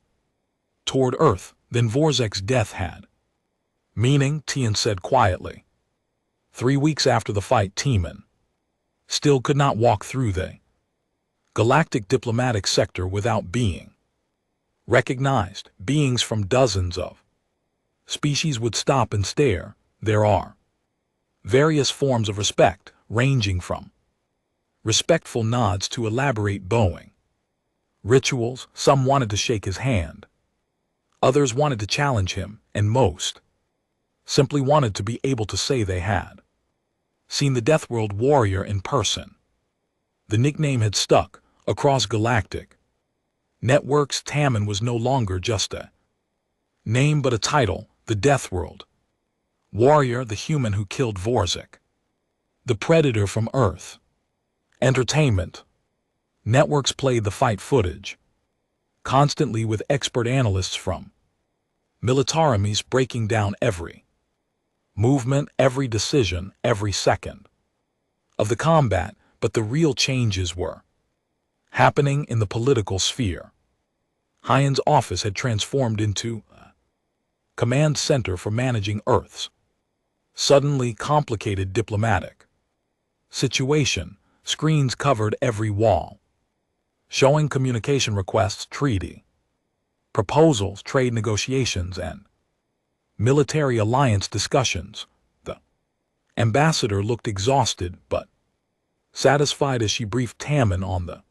toward Earth than Vorzuk's death had." "Meaning," Tian said quietly. 3 weeks after the fight, Timon still could not walk through the galactic diplomatic sector without being recognized. Beings from dozens of species would stop and stare. There are various forms of respect, ranging from respectful nods to elaborate bowing rituals. Some wanted to shake his hand, others wanted to challenge him, and most simply wanted to be able to say they had seen the Deathworld warrior in person. The nickname had stuck across galactic networks. Tamon was no longer just a name but a title, the Deathworld warrior, the human who killed Vorzuk, the predator from Earth. Entertainment networks played the fight footage constantly, with expert analysts from militaries breaking down every movement, every decision, every second of the combat. But the real changes were happening in the political sphere. Hyan's office had transformed into a command center for managing Earth's suddenly complicated diplomatic situation. Screens covered every wall, showing communication requests, treaty proposals, trade negotiations, and military alliance discussions. The ambassador looked exhausted but satisfied as she briefed Tamon on the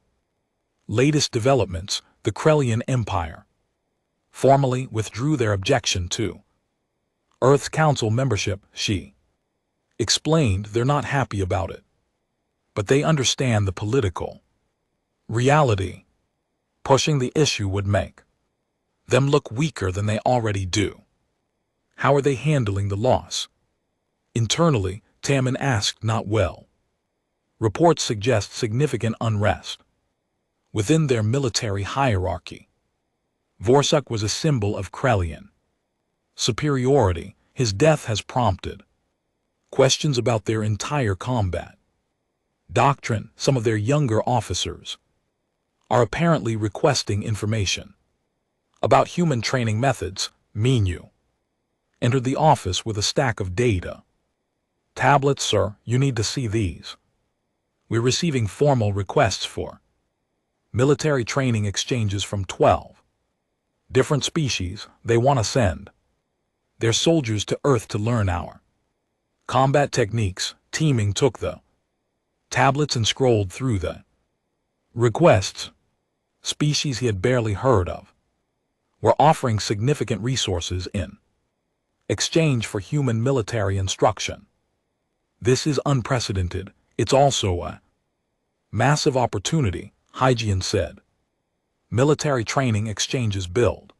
latest developments. The Krellian Empire formally withdrew their objection to Earth's Council membership. She explained they're not happy about it, but they understand the political reality. Pushing the issue would make them look weaker than they already do. "How are they handling the loss internally?" Tamon asked. "Not well. Reports suggest significant unrest within their military hierarchy." Vorzuk was a symbol of Krellian superiority. His death has prompted questions about their entire combat doctrine. Some of their younger officers are apparently requesting information about human training methods. Minyu entered the office with a stack of data tablets. "Sir, you need to see these. We're receiving formal requests for military training exchanges from 12 different species. They want to send their soldiers to Earth to learn our combat techniques." Teaming took the tablets and scrolled through the requests. Species he had barely heard of were offering significant resources in exchange for human military instruction. "This is unprecedented. It's also a massive opportunity," Hygiene said. "Military training exchanges build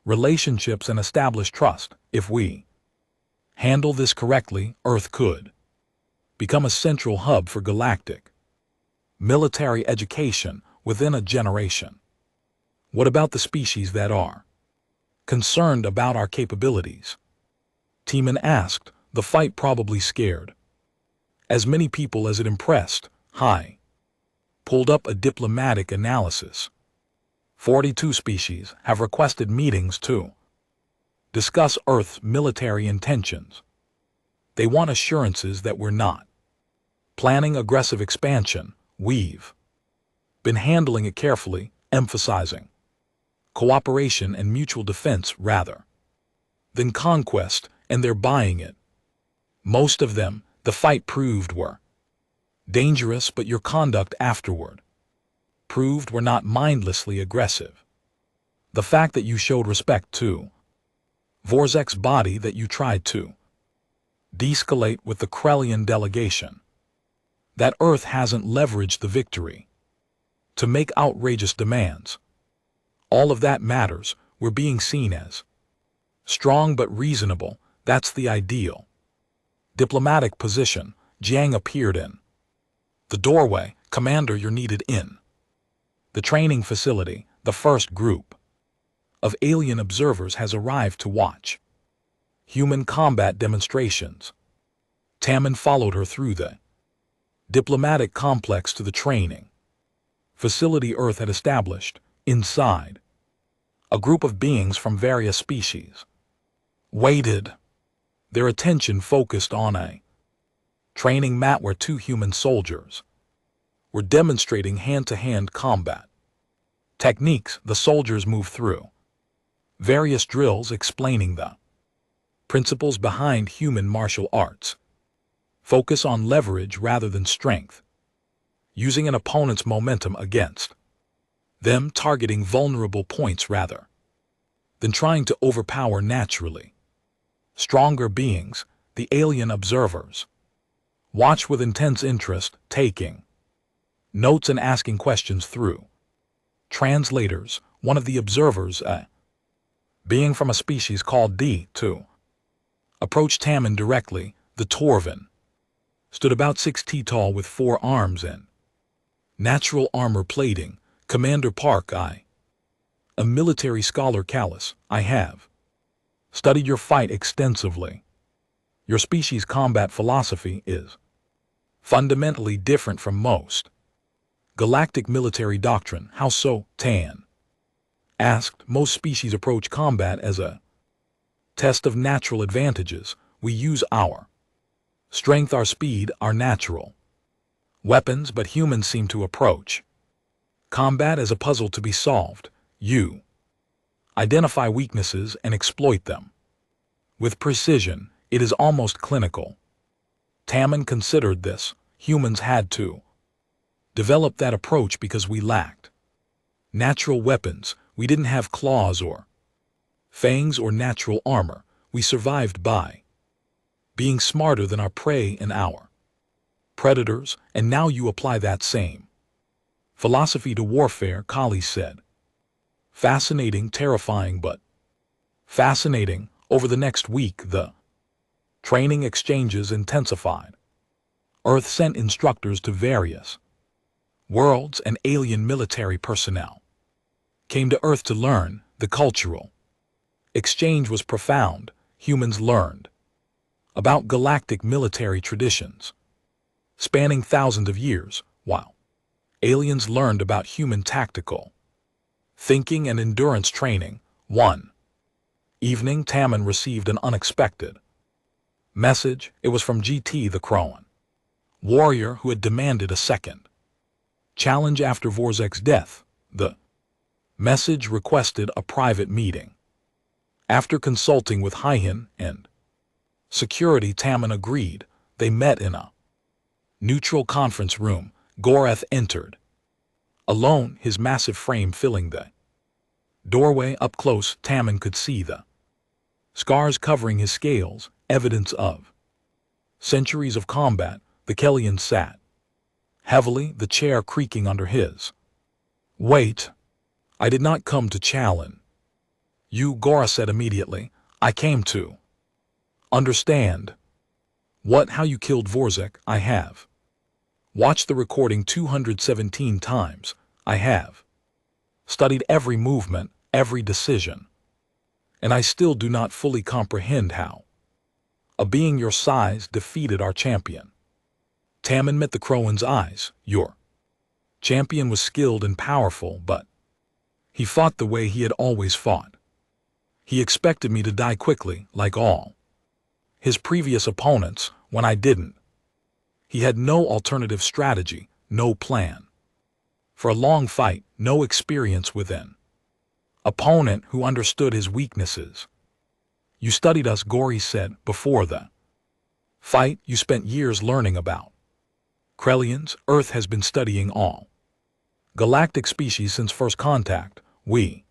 relationships, and establish trust. If we handle this correctly, Earth could become a central hub for galactic military education within a generation. What about the species that are concerned about our capabilities? Teeman asked. The fight probably scared as many people as it impressed. High pulled up a diplomatic analysis. 42 species have requested meetings to discuss Earth's military intentions. They want assurances that we're not planning aggressive expansion. We've been handling it carefully, emphasizing cooperation and mutual defense rather than conquest, and they're buying it. Most of them, the fight proved, were dangerous, but your conduct afterward proved we're not mindlessly aggressive. The fact that you showed respect to Vorzek's body, that you tried to de-escalate with the Krellian delegation, that Earth hasn't leveraged the victory to make outrageous demands. All of that matters. We're being seen as strong but reasonable. That's the ideal diplomatic position. Jiang appeared in the doorway. Commander, you're needed in the training facility. The first group of alien observers has arrived to watch human combat demonstrations. Tammin followed her through the diplomatic complex to the training facility Earth had established. Inside, a group of beings from various species waited, their attention focused on a training mat where two human soldiers were demonstrating hand-to-hand combat techniques. The soldiers moved through various drills explaining the principles behind human martial arts. Focus on leverage rather than strength, using an opponent's momentum against them, targeting vulnerable points rather than trying to overpower naturally stronger beings. The alien observers watched with intense interest, taking notes and asking questions through translators. One of the observers, a being from a species called D2, approached Tammin directly. The Torvin stood about 6 feet tall with 4 arms and natural armor plating. Commander Park, a military scholar. Callus, I have studied your fight extensively. Your species' combat philosophy is fundamentally different from most galactic military doctrine. How so? Tan asked. Most species approach combat as a test of natural advantages. We use our strength, our speed, our natural weapons, but humans seem to approach combat as a puzzle to be solved. You identify weaknesses and exploit them with precision. It is almost clinical. Tammin considered this. Humans had to develop that approach because we lacked natural weapons. We didn't have claws or fangs or natural armor. We survived by being smarter than our prey and our predators, and now you apply that same philosophy to warfare, Kali said. Fascinating, terrifying, but fascinating. Over the next week, the training exchanges intensified. Earth sent instructors to various worlds, and alien military personnel came to Earth to learn. The cultural exchange was profound. Humans learned about galactic military traditions spanning thousands of years, while aliens learned about human tactical thinking and endurance training. One evening, Tammin received an unexpected message. It was from GT, the Crowan warrior who had demanded a second challenge after Vorzek's death. The message requested a private meeting. After consulting with Hyhen and security, Tammin agreed. They met in a neutral conference room. Goreth entered alone, his massive frame filling the doorway. Up close, Tammin could see the scars covering his scales, evidence of centuries of combat. The Kellian sat heavily, the chair creaking under his weight. I did not come to challenge Gora said immediately. I came to understand. How you killed Vorzek, I have. Watched the recording 217 times, I have. Studied every movement, every decision. And I still do not fully comprehend how a being your size defeated our champion. Tammin met the crow in's eyes. Your champion was skilled and powerful, but he fought the way he had always fought. He expected me to die quickly, like all his previous opponents, when I didn't. He had no alternative strategy, no plan. For a long fight, no experience within opponent who understood his weaknesses. You studied us, Gori said, before the fight you spent years learning about Krellians. Earth has been studying all galactic species since first contact. We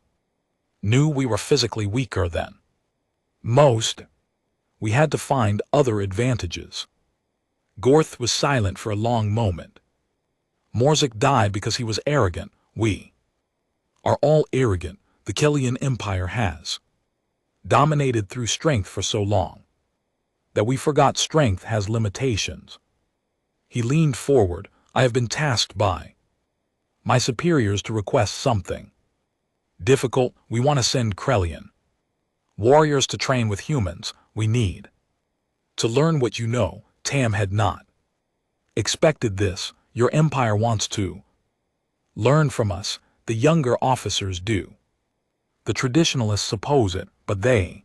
knew we were physically weaker than most. We had to find other advantages. Gorth was silent for a long moment. Morzik died because he was arrogant. We are all arrogant. The Kellian Empire has dominated through strength for so long that we forgot strength has limitations. He leaned forward. I have been tasked by my superiors to request something difficult. We want to send Krellian warriors to train with humans. We need to learn what you know. Tam had not expected this. Your empire wants to learn from us. The younger officers do. The traditionalists suppose it, but they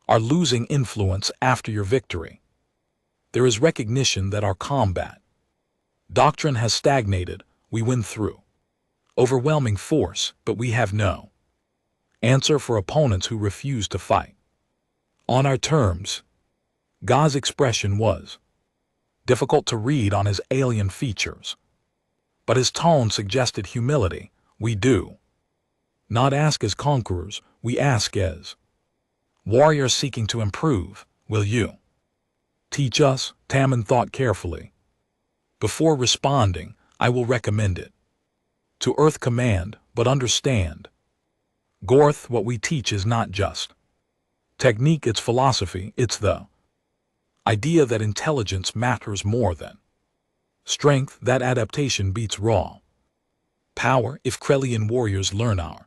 are losing influence after your victory. There is recognition that our combat doctrine has stagnated. We win through overwhelming force, but we have no answer for opponents who refuse to fight on our terms. Ga's expression was difficult to read on his alien features, but his tone suggested humility. We do not ask as conquerors, we ask as warriors seeking to improve. Will you teach us? Tammin thought carefully. Before responding, I will recommend it to Earth Command, but understand, Gorth, what we teach is not just technique, it's philosophy. It's the idea that intelligence matters more than strength, that adaptation beats raw power. If Krellian warriors learn our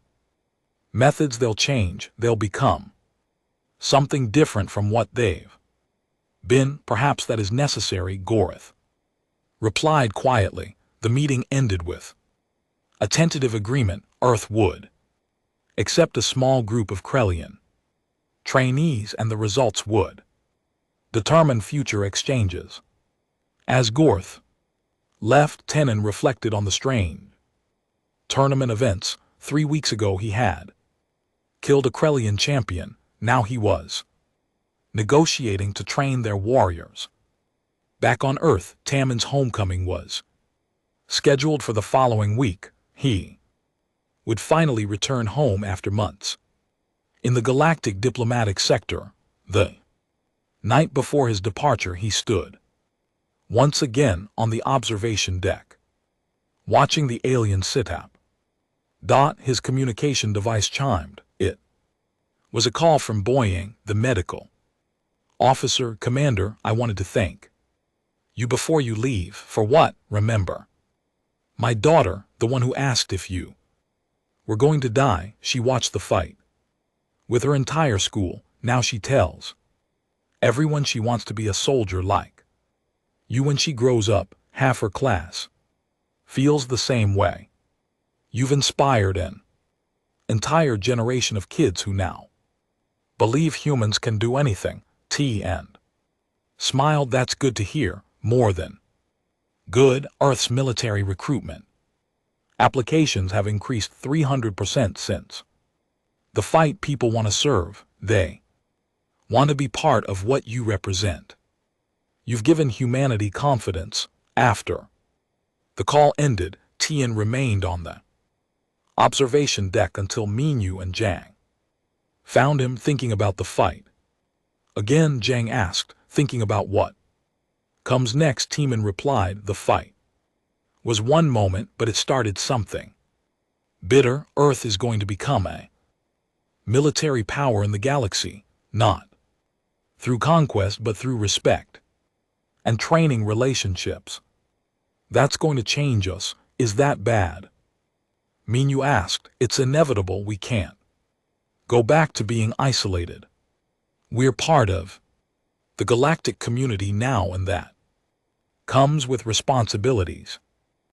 methods, they'll change, they'll become something different from what they've been. Perhaps that is necessary, Gorth replied quietly. The meeting ended with a tentative agreement. Earth would accept a small group of Krellian trainees, and the results would determine future exchanges. As Gorth left, Tenon reflected on the strange tournament events. 3 weeks ago he had killed a Krellian champion. Now he was negotiating to train their warriors. Back on Earth, Tammin's homecoming was scheduled for the following week. He would finally return home after months in the Galactic diplomatic sector. The night before his departure, he stood once again on the observation deck, watching the alien sit-up. His communication device chimed. It was a call from Boyang, the medical officer. Commander, I wanted to thank you before you leave. For what? Remember my daughter, the one who asked if you were going to die? She watched the fight with her entire school. Now she tells everyone she wants to be a soldier like you when she grows up. Half her class feels the same way. You've inspired an entire generation of kids who now believe humans can do anything. And smiled. That's good to hear. More than good. Earth's military recruitment applications have increased 300% since the fight. People want to serve. They want to be part of what you represent. You've given humanity confidence. After the call ended, Tian remained on the observation deck until Minyu and Zhang found him thinking about the fight. Again, Zhang asked, thinking about what comes next? Tian replied, the fight was one moment, but it started something bitter. Earth is going to become a Military power in the galaxy, not through conquest but through respect. And training relationships. That's going to change us. Is that bad? Mean you asked, it's inevitable we can't go back to being isolated. We're part of the galactic community now, and that comes with responsibilities.